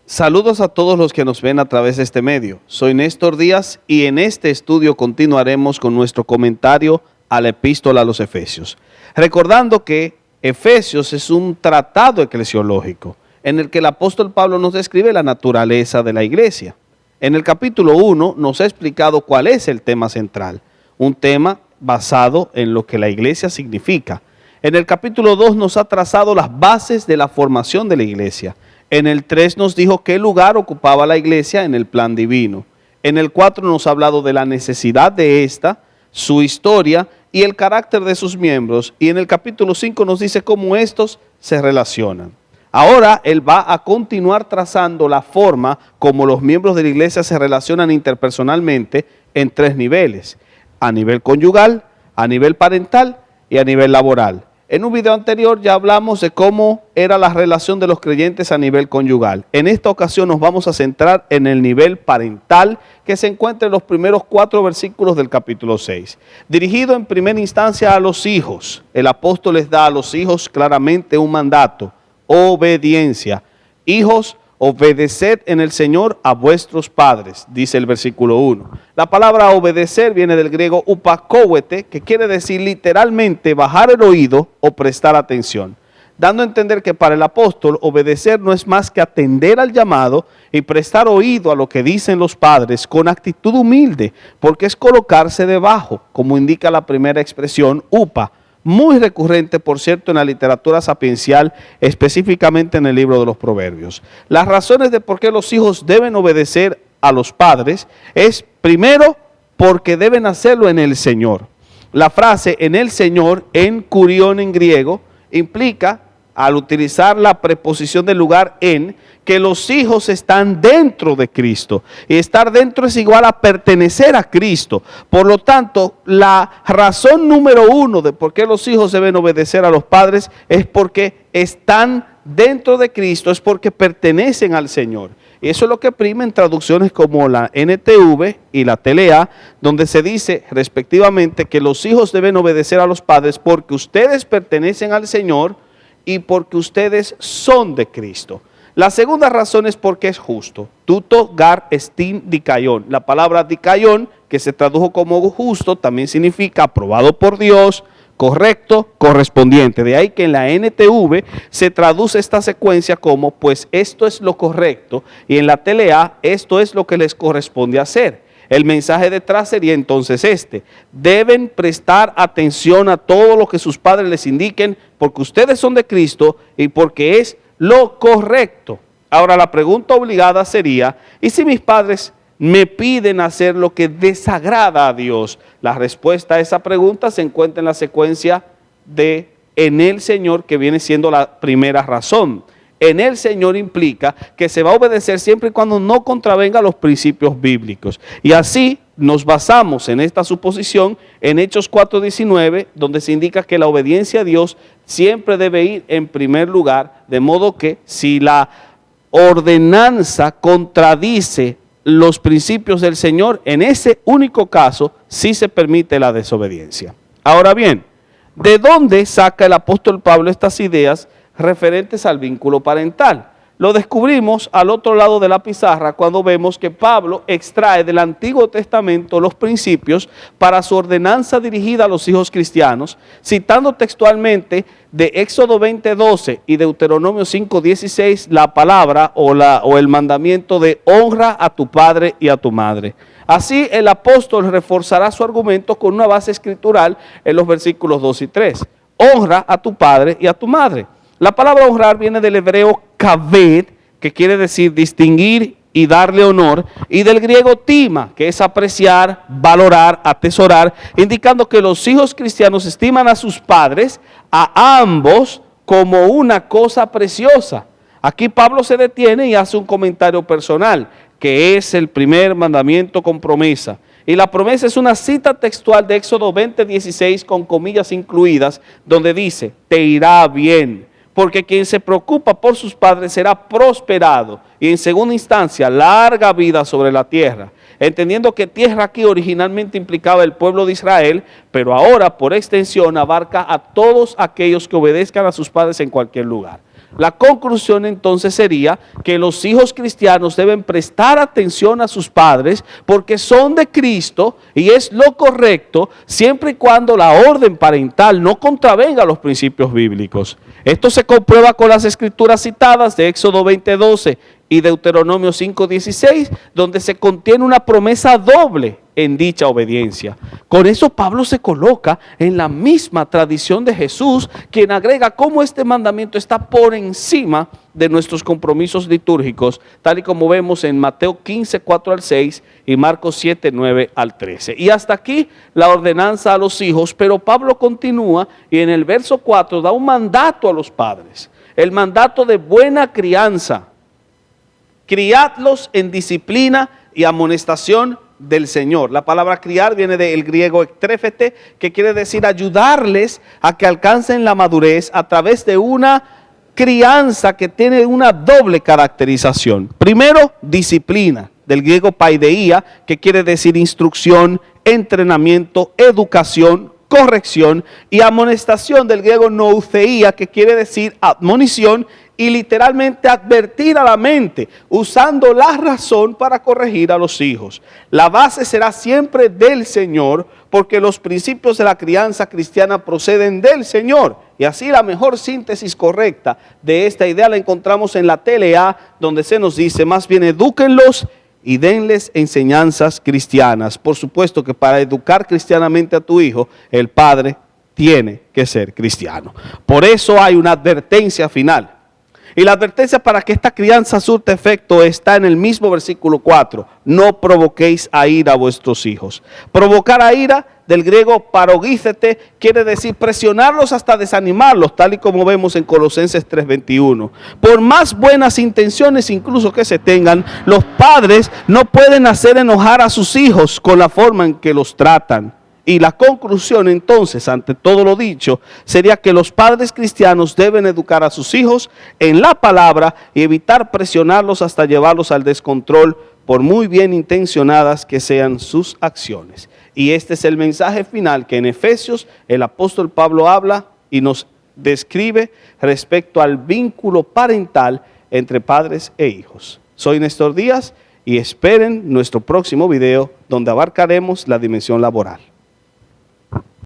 Saludos a todos los que nos ven a través de este medio. Soy Néstor Díaz y en este estudio continuaremos con nuestro comentario a la epístola a los Efesios. Recordando que Efesios es un tratado eclesiológico en el que el apóstol Pablo nos describe la naturaleza de la iglesia. En el capítulo 1 nos ha explicado cuál es el tema central, un tema basado en lo que la iglesia significa. En el capítulo 2 nos ha trazado las bases de la formación de la iglesia. En el 3 nos dijo qué lugar ocupaba la iglesia en el plan divino. En el 4 nos ha hablado de la necesidad de esta, su historia y el carácter de sus miembros. Y en el capítulo 5 nos dice cómo estos se relacionan. Ahora él va a continuar trazando la forma como los miembros de la iglesia se relacionan interpersonalmente en 3 niveles. A nivel conyugal, a nivel parental y a nivel laboral. En un video anterior ya hablamos de cómo era la relación de los creyentes a nivel conyugal. En esta ocasión nos vamos a centrar en el nivel parental que se encuentra en los primeros 4 versículos del capítulo 6. Dirigido en primera instancia a los hijos, el apóstol les da a los hijos claramente un mandato, obediencia. Hijos, obedeced en el Señor a vuestros padres, dice el versículo 1. La palabra obedecer viene del griego upakouete, que quiere decir literalmente bajar el oído o prestar atención, dando a entender que para el apóstol obedecer no es más que atender al llamado y prestar oído a lo que dicen los padres con actitud humilde, porque es colocarse debajo, como indica la primera expresión, upa, muy recurrente, por cierto, en la literatura sapiencial, específicamente en el libro de los Proverbios. Las razones de por qué los hijos deben obedecer a los padres es, primero, porque deben hacerlo en el Señor. La frase en el Señor, en kurion en griego, implica, al utilizar la preposición del lugar en, que los hijos están dentro de Cristo. Y estar dentro es igual a pertenecer a Cristo. Por lo tanto, la razón número 1 de por qué los hijos deben obedecer a los padres es porque están dentro de Cristo, es porque pertenecen al Señor. Y eso es lo que prima en traducciones como la NTV y la TLA, donde se dice respectivamente que los hijos deben obedecer a los padres porque ustedes pertenecen al Señor y porque ustedes son de Cristo. La segunda razón es porque es justo. Tuto gar estin dikaion. La palabra dikaion, que se tradujo como justo, también significa aprobado por Dios, correcto, correspondiente. De ahí que en la NTV se traduce esta secuencia como, pues esto es lo correcto, y en la TLA, esto es lo que les corresponde hacer. El mensaje detrás sería entonces este: deben prestar atención a todo lo que sus padres les indiquen, porque ustedes son de Cristo y porque es lo correcto. Ahora la pregunta obligada sería, ¿y si mis padres me piden hacer lo que desagrada a Dios? La respuesta a esa pregunta se encuentra en la secuencia de en el Señor, que viene siendo la primera razón. En el Señor implica que se va a obedecer siempre y cuando no contravenga los principios bíblicos. Y así nos basamos en esta suposición en Hechos 4:19, donde se indica que la obediencia a Dios siempre debe ir en primer lugar, de modo que si la ordenanza contradice los principios del Señor, en ese único caso sí se permite la desobediencia. Ahora bien, ¿de dónde saca el apóstol Pablo estas ideas referentes al vínculo parental? Lo descubrimos al otro lado de la pizarra cuando vemos que Pablo extrae del Antiguo Testamento los principios para su ordenanza dirigida a los hijos cristianos, citando textualmente de Éxodo 20:12 y Deuteronomio 5:16 la palabra o el mandamiento de honra a tu padre y a tu madre. Así el apóstol reforzará su argumento con una base escritural en los versículos 2 y 3. Honra a tu padre y a tu madre. La palabra honrar viene del hebreo kaved, que quiere decir distinguir y darle honor, y del griego tima, que es apreciar, valorar, atesorar, indicando que los hijos cristianos estiman a sus padres, a ambos, como una cosa preciosa. Aquí Pablo se detiene y hace un comentario personal, que es el primer mandamiento con promesa. Y la promesa es una cita textual de Éxodo 20:16 con comillas incluidas, donde dice, te irá bien, porque quien se preocupa por sus padres será prosperado, y en segunda instancia, larga vida sobre la tierra. Entendiendo que tierra aquí originalmente implicaba el pueblo de Israel, pero ahora por extensión abarca a todos aquellos que obedezcan a sus padres en cualquier lugar. La conclusión entonces sería que los hijos cristianos deben prestar atención a sus padres porque son de Cristo y es lo correcto siempre y cuando la orden parental no contravenga los principios bíblicos. Esto se comprueba con las escrituras citadas de Éxodo 20:12 y Deuteronomio 5:16, donde se contiene una promesa doble en dicha obediencia. Con eso Pablo se coloca en la misma tradición de Jesús, quien agrega cómo este mandamiento está por encima de nuestros compromisos litúrgicos, tal y como vemos en Mateo 15:4-6 y Marcos 7:9-13. Y hasta aquí la ordenanza a los hijos, pero Pablo continúa y en el verso 4 da un mandato a los padres, el mandato de buena crianza. Criadlos en disciplina y amonestación del Señor. La palabra criar viene del griego ektréfete, que quiere decir ayudarles a que alcancen la madurez a través de una crianza que tiene una doble caracterización. Primero, disciplina, del griego paideia, que quiere decir instrucción, entrenamiento, educación, corrección, y amonestación del griego noutheia, que quiere decir admonición y literalmente advertir a la mente, usando la razón para corregir a los hijos. La base será siempre del Señor, porque los principios de la crianza cristiana proceden del Señor. Y así la mejor síntesis correcta de esta idea la encontramos en la TLA, donde se nos dice, más bien edúquenlos y denles enseñanzas cristianas. Por supuesto que para educar cristianamente a tu hijo, el padre tiene que ser cristiano. Por eso hay una advertencia final. Y la advertencia para que esta crianza surta efecto está en el mismo versículo 4. No provoquéis a ira a vuestros hijos. Provocar a ira, del griego parogícete, quiere decir presionarlos hasta desanimarlos, tal y como vemos en Colosenses 3:21. Por más buenas intenciones incluso que se tengan, los padres no pueden hacer enojar a sus hijos con la forma en que los tratan. Y la conclusión entonces, ante todo lo dicho, sería que los padres cristianos deben educar a sus hijos en la palabra y evitar presionarlos hasta llevarlos al descontrol, por muy bien intencionadas que sean sus acciones. Y este es el mensaje final que en Efesios el apóstol Pablo habla y nos describe respecto al vínculo parental entre padres e hijos. Soy Néstor Díaz y esperen nuestro próximo video donde abarcaremos la dimensión laboral.